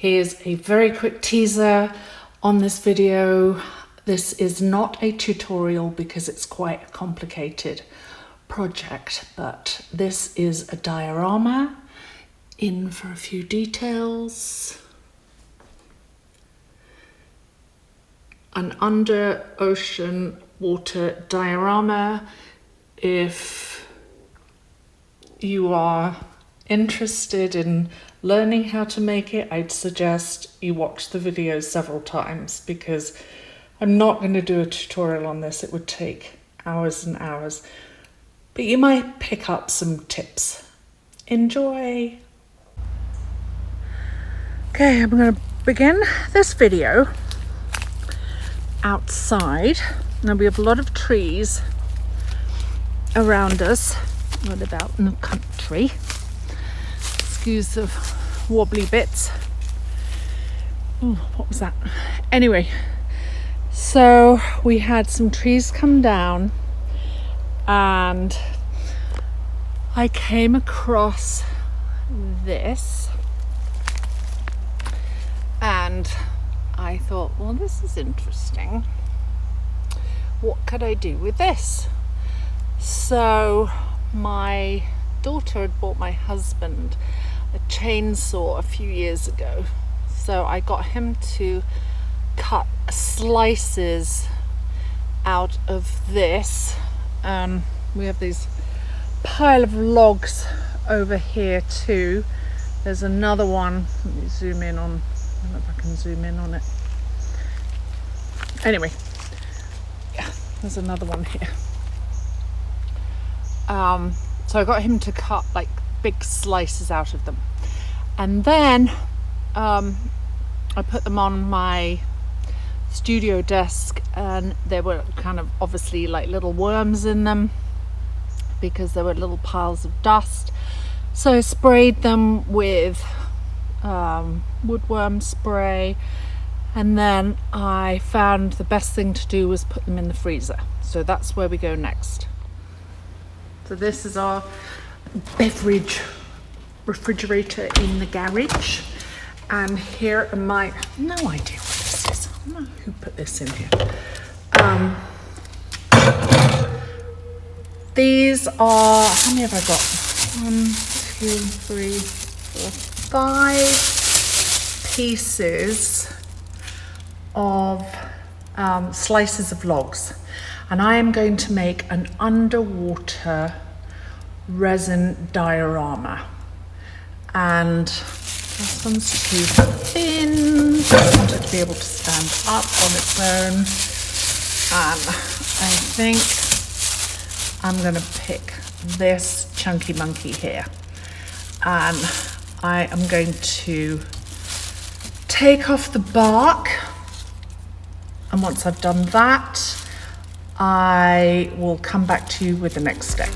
Here's a very quick teaser on this video. This is not a tutorial because it's quite a complicated project, but this is a diorama in for a few details. An under ocean water diorama. If you are interested in learning how to make it, I'd suggest you watch the video several times because I'm not going to do a tutorial on this. It would take hours and hours, but you might pick up some tips. Enjoy. Okay, I'm going to begin this video outside. Now we have a lot of trees around us. We live out in the country. Excuse the wobbly bits. Oh, what was that? Anyway, so we had some trees come down and I came across this and I thought, well, this is interesting. What could I do with this? So my daughter had bought my husband a chainsaw a few years ago. So I got him to cut slices out of this. We have these pile of logs over here too. There's another one. Let me zoom in on, I don't know if I can zoom in on it. Anyway, yeah, there's another one here. So I got him to cut like big slices out of them. And then I put them on my studio desk and there were kind of obviously like little worms in them because there were little piles of dust. So I sprayed them with woodworm spray, and then I found the best thing to do was put them in the freezer. So that's where we go next. So this is our beverage refrigerator in the garage, and here are my, no idea what this is. I don't know who put this in here. These are, how many have I got? 1, 2, 3, 4, 5 pieces of slices of logs, and I am going to make an underwater resin diorama. And this one's too thin. I want it to be able to stand up on its own. And I think I'm going to pick this chunky monkey here. And I am going to take off the bark. And once I've done that, I will come back to you with the next step.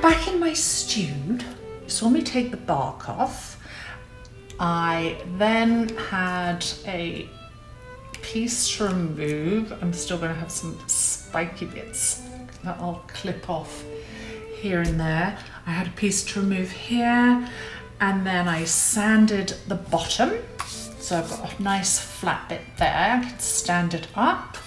Back in my stewed, you saw me take the bark off. I then had a piece to remove. I'm still going to have some spiky bits that I'll clip off here and there. I had a piece to remove here, and then I sanded the bottom. So I've got a nice flat bit there. I can stand it up.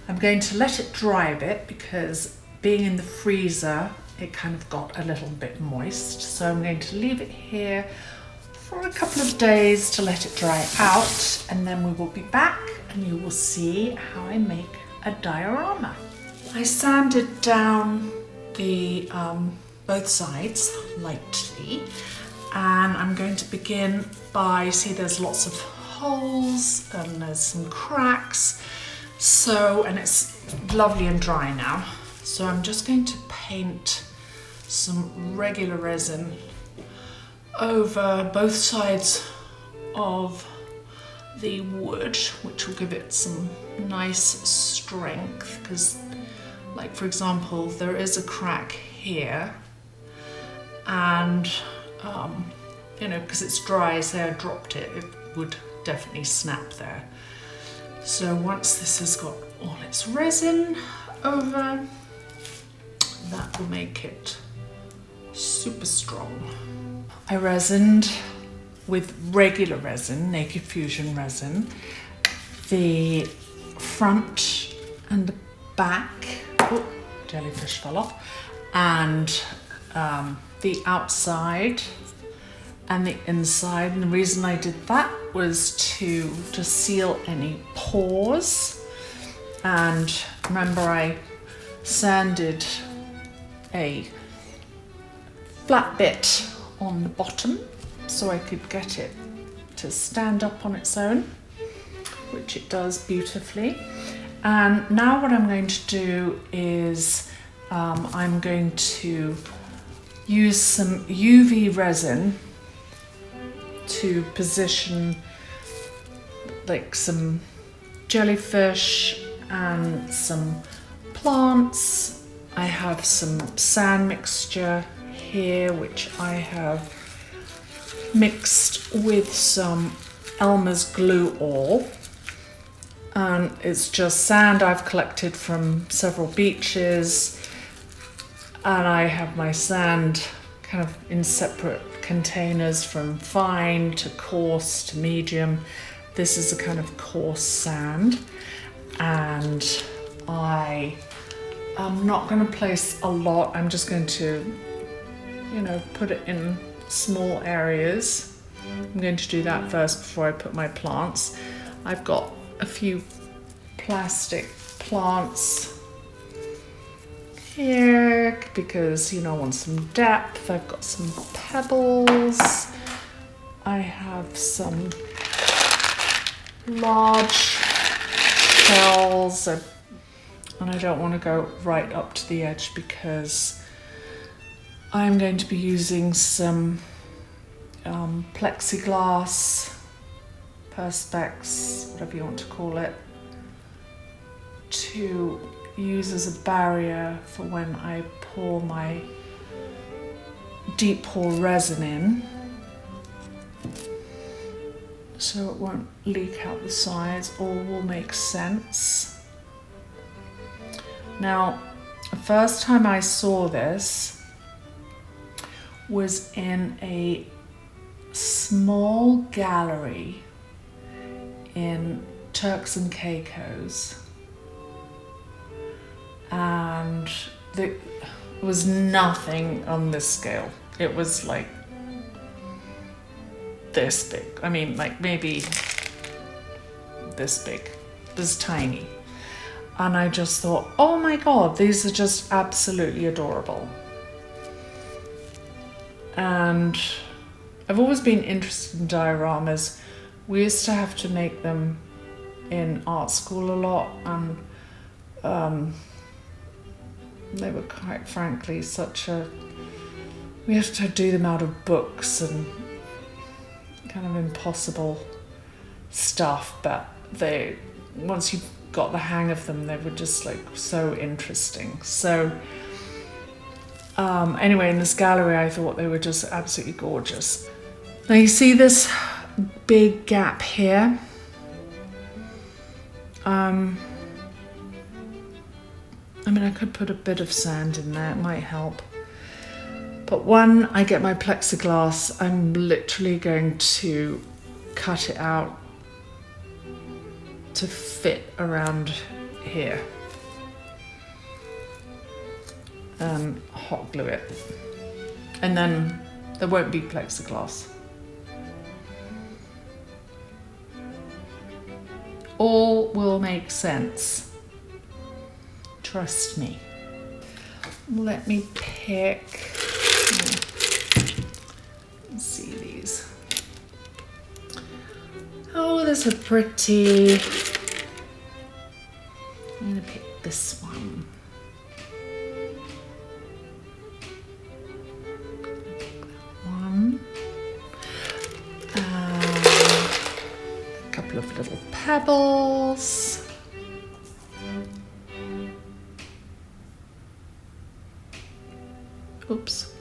I'm going to let it dry a bit because being in the freezer, it kind of got a little bit moist. So I'm going to leave it here for a couple of days to let it dry out, and then we will be back and you will see how I make a diorama. I sanded down the both sides lightly, and I'm going to begin by, see there's lots of holes and there's some cracks. So, and it's lovely and dry now. So I'm just going to paint some regular resin over both sides of the wood, which will give it some nice strength, because like for example there is a crack here, and you know, because it's dry, say I dropped it, it would definitely snap there. So once this has got all its resin over, that will make it super strong. I resined with regular resin, Naked Fusion Resin, the front and the back, oh, jellyfish fell off, and the outside and the inside. And the reason I did that was to just seal any pores. And remember, I sanded a flat bit on the bottom so I could get it to stand up on its own, which it does beautifully. And now what I'm going to do is I'm going to use some UV resin to position like some jellyfish and some plants. I have some sand mixture here, which I have mixed with some Elmer's glue oil, and it's just sand I've collected from several beaches, and I have my sand kind of in separate containers from fine to coarse to medium. This is a kind of coarse sand, and I am not going to place a lot. I'm just going to, you know, put it in small areas. I'm going to do that first before I put my plants. I've got a few plastic plants here because, you know, I want some depth. I've got some pebbles. I have some large shells, and I don't want to go right up to the edge because I'm going to be using some Plexiglass, Perspex, whatever you want to call it, to use as a barrier for when I pour my deep pour resin in, so it won't leak out the sides. All will make sense. Now, the first time I saw this was in a small gallery in Turks and Caicos, and there was nothing on this scale. It was like this big. I mean, like maybe this big. It was tiny. And I just thought, oh my God, these are just absolutely adorable. And I've always been interested in dioramas. We used to have to make them in art school a lot, and they were quite frankly we have to do them out of books and kind of impossible stuff, but once you got the hang of them, they were just like so interesting. So anyway, in this gallery I thought they were just absolutely gorgeous. Now you see this big gap here. I mean, I could put a bit of sand in there, it might help. But when I get my plexiglass, I'm literally going to cut it out to fit around here and hot glue it. And then there won't be plexiglass. All will make sense. Trust me. Let me pick. Let's see these. Oh, colours are pretty. I'm going to pick this one. A couple of little pebbles. Oops.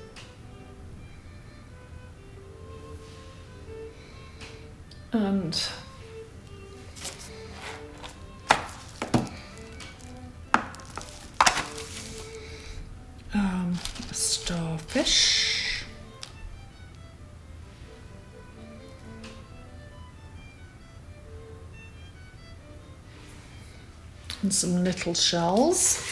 And a starfish. And some little shells.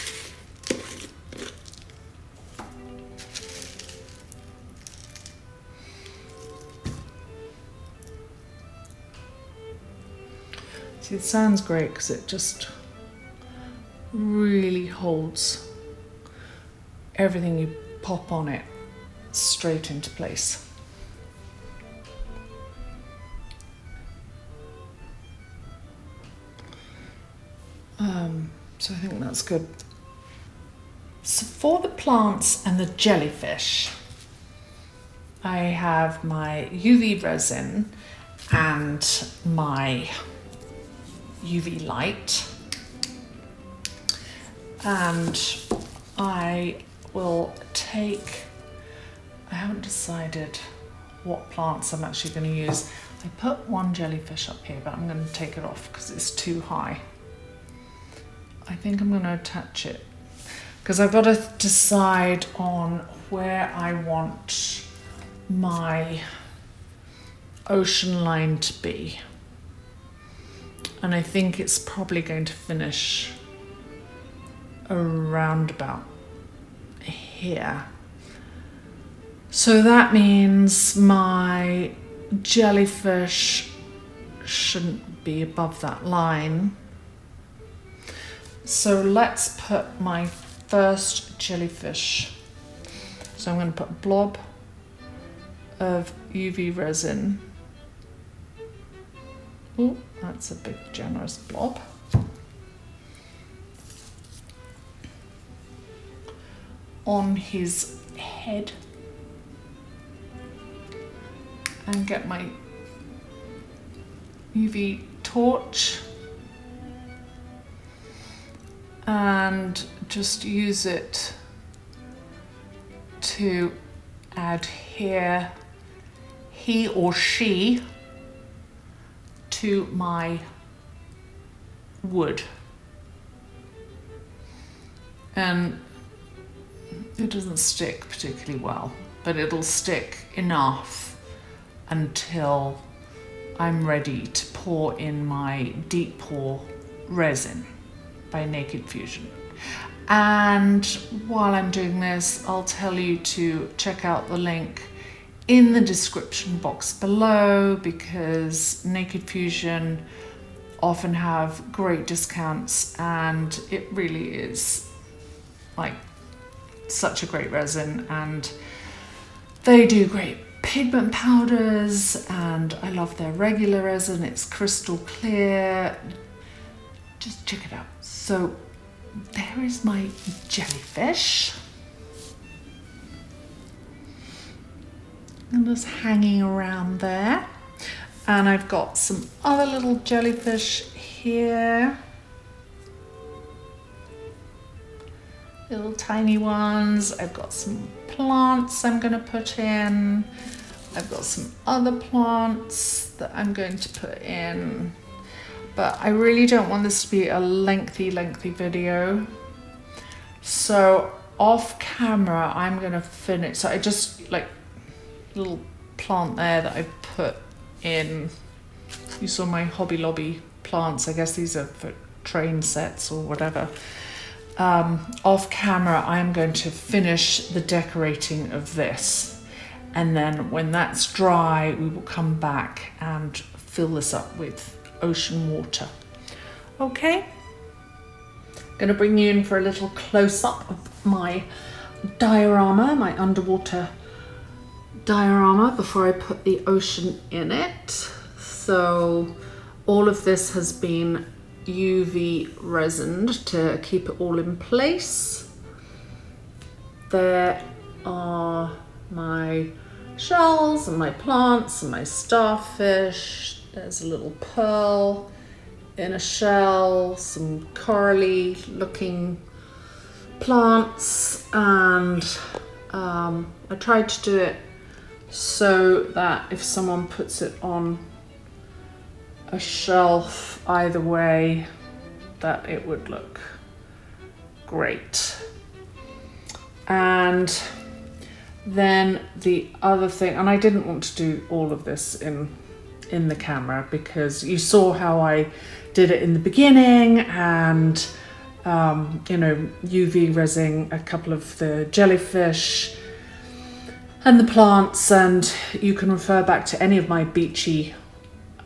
See, it sounds great because it just really holds everything you pop on it straight into place. So I think that's good. So for the plants and the jellyfish, I have my UV resin and my UV light, and I will take, I haven't decided what plants I'm actually going to use. I put one jellyfish up here, but I'm going to take it off because it's too high. I think I'm going to attach it because I've got to decide on where I want my ocean line to be. And I think it's probably going to finish around about here. So that means my jellyfish shouldn't be above that line. So let's put my first jellyfish. So I'm going to put a blob of UV resin. Oh, that's a big generous blob. On his head. And get my UV torch and just use it to adhere he or she to my wood. And it doesn't stick particularly well, but it'll stick enough until I'm ready to pour in my deep pour resin by Naked Fusion. And while I'm doing this, I'll tell you to check out the link in the description box below, because Naked Fusion often have great discounts, and it really is like such a great resin, and they do great pigment powders, and I love their regular resin. It's crystal clear. Just check it out. So there is my jellyfish. And just hanging around there. And I've got some other little jellyfish here. Little tiny ones. I've got some plants I'm going to put in. I've got some other plants that I'm going to put in. But I really don't want this to be a lengthy video. So off camera, I'm going to finish. So I just like little plant there that I put in. You saw my Hobby Lobby plants. I guess these are for train sets or whatever. Off camera, I'm going to finish the decorating of this. And then when that's dry, we will come back and fill this up with ocean water. Okay, gonna bring you in for a little close-up of my diorama, my underwater diorama, before I put the ocean in it. So All of this has been UV resined to keep it all in place. There are my shells and my plants and my starfish. There's a little pearl in a shell, some corally looking plants, and I tried to do it so that if someone puts it on a shelf either way, that it would look great. And then the other thing, and I didn't want to do all of this in the camera because you saw how I did it in the beginning, and you know, UV resin a couple of the jellyfish and the plants, and you can refer back to any of my beachy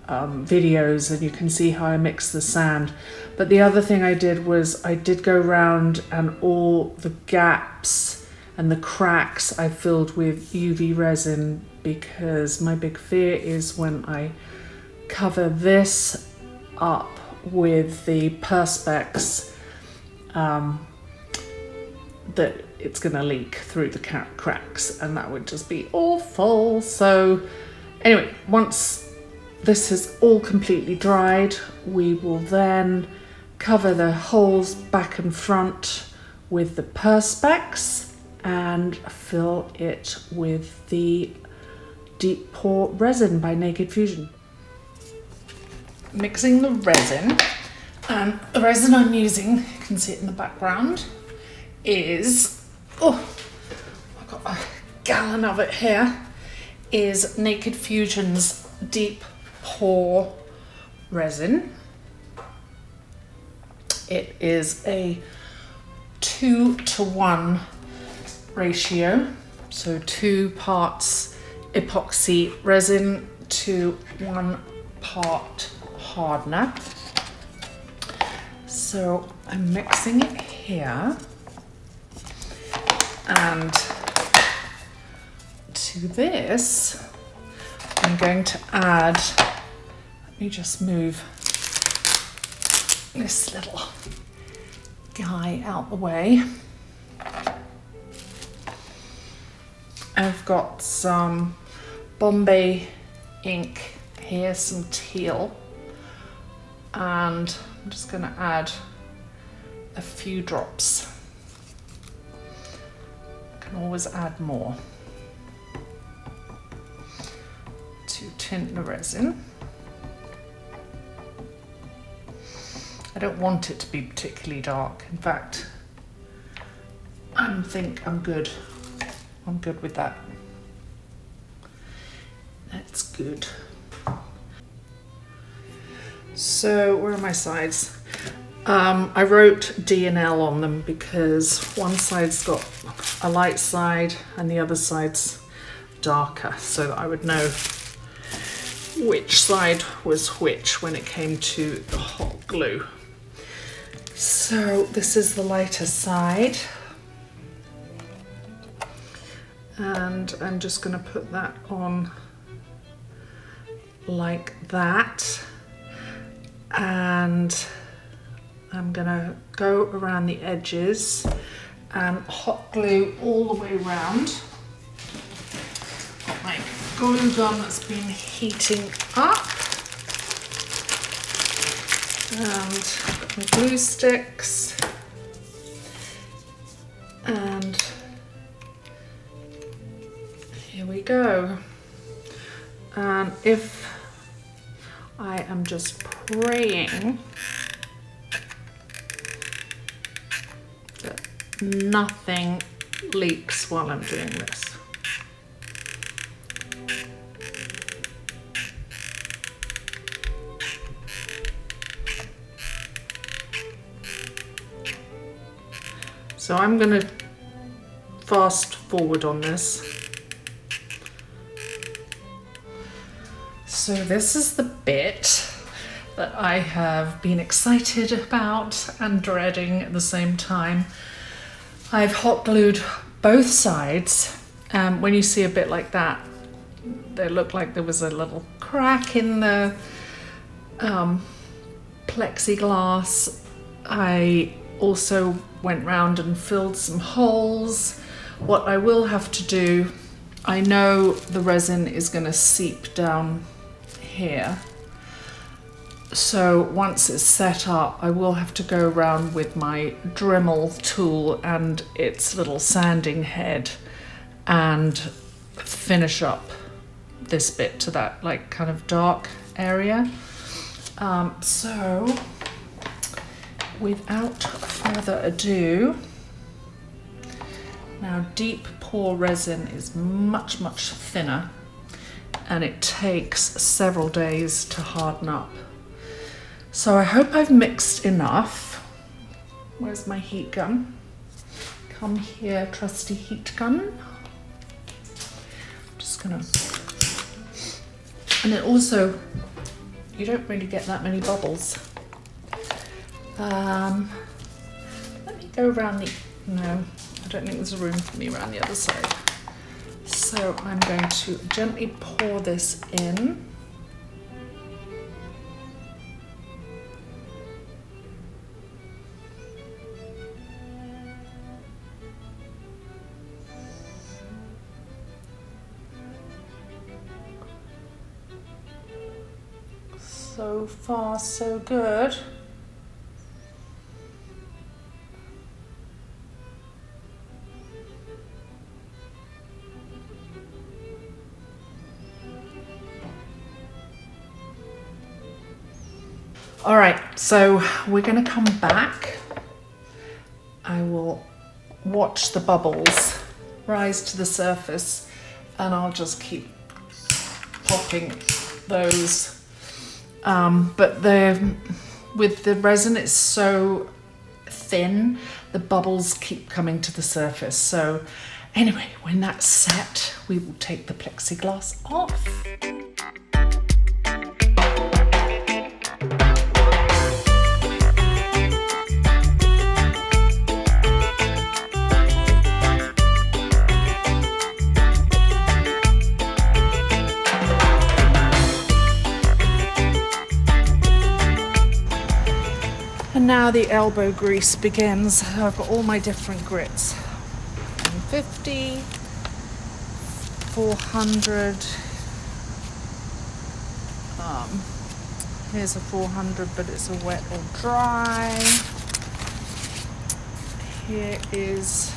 videos and you can see how I mix the sand. But the other thing I did was I did go around and all the gaps and the cracks I filled with UV resin, because my big fear is when I cover this up with the Perspex that it's going to leak through the cracks, and that would just be awful. So anyway, once this is all completely dried, we will then cover the holes back and front with the Perspex and fill it with the deep pour resin by Naked Fusion. Mixing the resin, and the resin I'm using, you can see it in the background, is, oh, I've got a gallon of it here, is Naked Fusion's deep pour resin. It is a 2:1 ratio, so 2 parts epoxy resin to 1 part hardener. So I'm mixing it here, and to this I'm going to add, let me just move this little guy out the way. I've got some Bombay Ink here, some Teal, and I'm just going to add a few drops. I can always add more to tint the resin. I don't want it to be particularly dark. In fact, I think I'm good. I'm good with that. That's good. So where are my sides? I wrote D and L on them because one side's got a light side and the other side's darker, so that I would know which side was which when it came to the hot glue. So this is the lighter side, and I'm just going to put that on like that, and I'm going to go around the edges and hot glue all the way around. Got my glue gun that's been heating up, and got my glue sticks, and here we go. And if I am just praying that nothing leaks while I'm doing this. So I'm going to fast forward on this. So this is the bit that I have been excited about and dreading at the same time. I've hot glued both sides. When you see a bit like that, they look like there was a little crack in the plexiglass. I also went round and filled some holes. What I will have to do, I know the resin is going to seep down here. So once it's set up, I will have to go around with my Dremel tool and its little sanding head and finish up this bit to that like kind of dark area. So without further ado, now deep pour resin is much thinner and it takes several days to harden up. So I hope I've mixed enough. Where's my heat gun? Come here, trusty heat gun. I'm just gonna, and it also, you don't really get that many bubbles. Let me go around the, no, I don't think there's room for me around the other side. So I'm going to gently pour this in. So far, so good. All right, so we're going to come back. I will watch the bubbles rise to the surface and I'll just keep popping those. But with the resin, it's so thin, the bubbles keep coming to the surface. So anyway, when that's set, we will take the plexiglass off. And now the elbow grease begins. I've got all my different grits. 150, 400. Here's a 400, but it's a wet or dry. Here is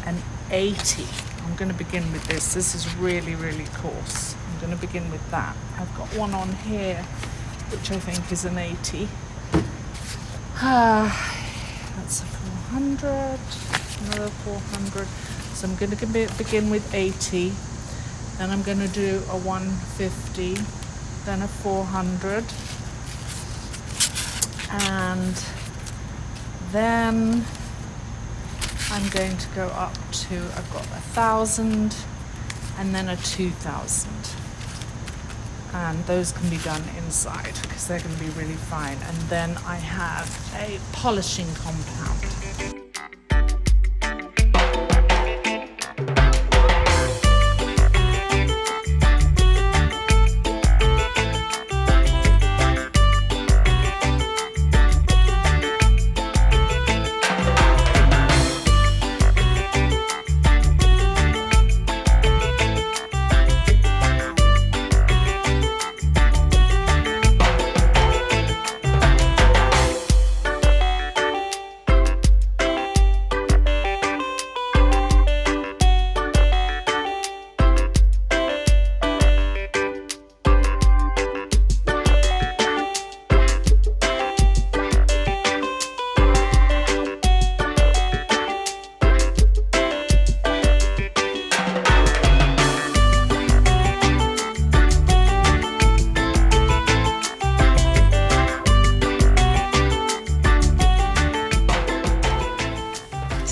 an 80. I'm going to begin with this. This is really coarse. I'm going to begin with that. I've got one on here, which I think is an 80. That's a 400, another 400. So I'm going to begin with 80, then I'm going to do a 150, then a 400, and then I'm going to go up to, I've got 1,000 and then a 2,000. And those can be done inside because they're going to be really fine. And then I have a polishing compound.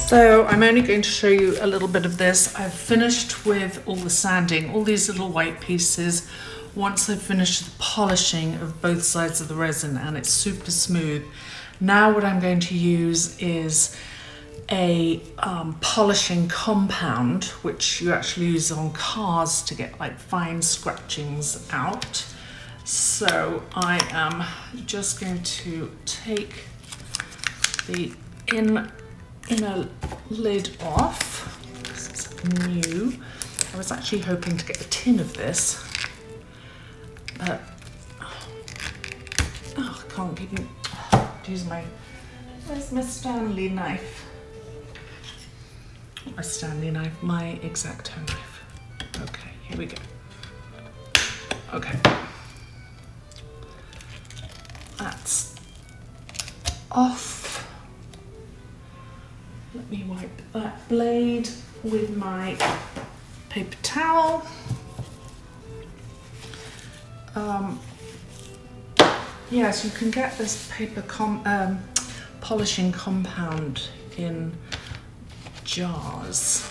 So I'm only going to show you a little bit of this. I've finished with all the sanding, all these little white pieces. Once I've finished the polishing of both sides of the resin and it's super smooth, now what I'm going to use is a polishing compound, which you actually use on cars to get like fine scratchings out. So I am just going to take the inner lid off. This is new. I was actually hoping to get a tin of this, but I can't even use where's my Stanley knife? Not my Stanley knife, my X-Acto knife. Okay, here we go. Okay. That's off. Let me wipe that blade with my paper towel. Yes, you can get this paper polishing compound in jars,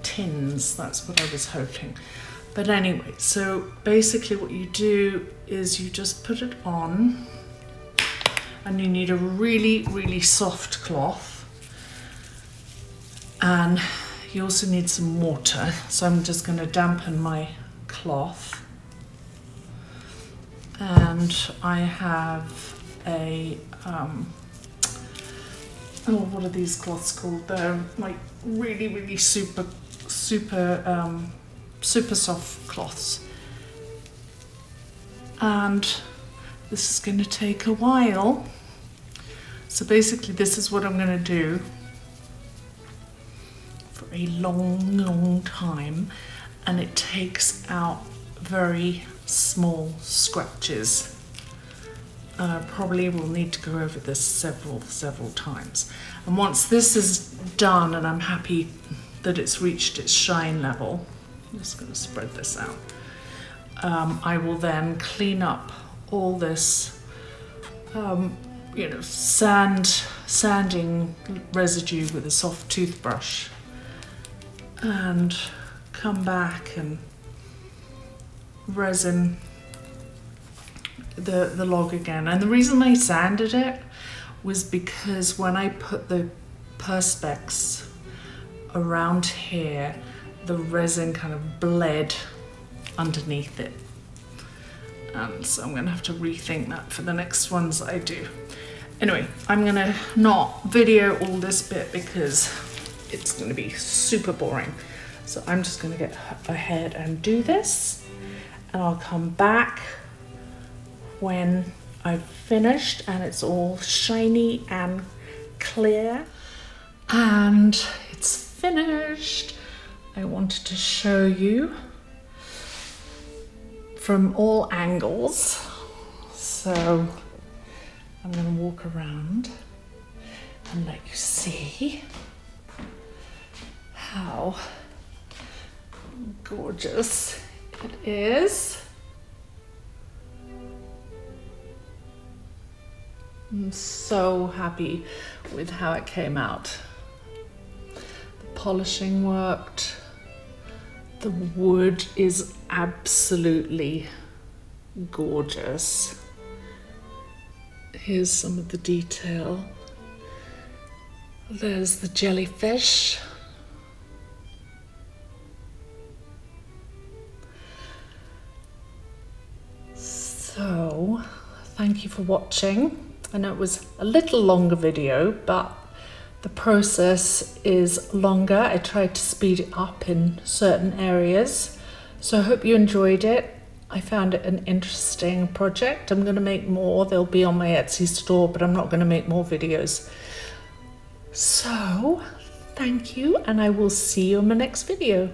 tins, that's what I was hoping. But anyway, so basically what you do is you just put it on, and you need a really, really soft cloth, and you also need some water. So I'm just going to dampen my cloth, and I have a what are these cloths called? They're like really, really super soft cloths, and this is going to take a while. So basically this is what I'm going to do for a long time, and it takes out very small scratches. Probably will need to go over this several times, and once this is done and I'm happy that it's reached its shine level, I'm just going to spread this out. I will then clean up all this sanding residue with a soft toothbrush, and come back and resin the log again. And the reason I sanded it was because when I put the Perspex around here, the resin kind of bled underneath it. So I'm gonna have to rethink that for the next ones I do. Anyway, I'm gonna not video all this bit because it's gonna be super boring. So I'm just gonna get ahead and do this, and I'll come back when I've finished and it's all shiny and clear and it's finished. I wanted to show you from all angles. So I'm going to walk around and let you see how gorgeous it is. I'm so happy with how it came out. The polishing worked. The wood is absolutely gorgeous. Here's some of the detail. There's the jellyfish. So, thank you for watching. I know it was a little longer video, but the process is longer. I tried to speed it up in certain areas. So I hope you enjoyed it. I found it an interesting project. I'm going to make more. They'll be on my Etsy store, but I'm not going to make more videos. So thank you, and I will see you in my next video.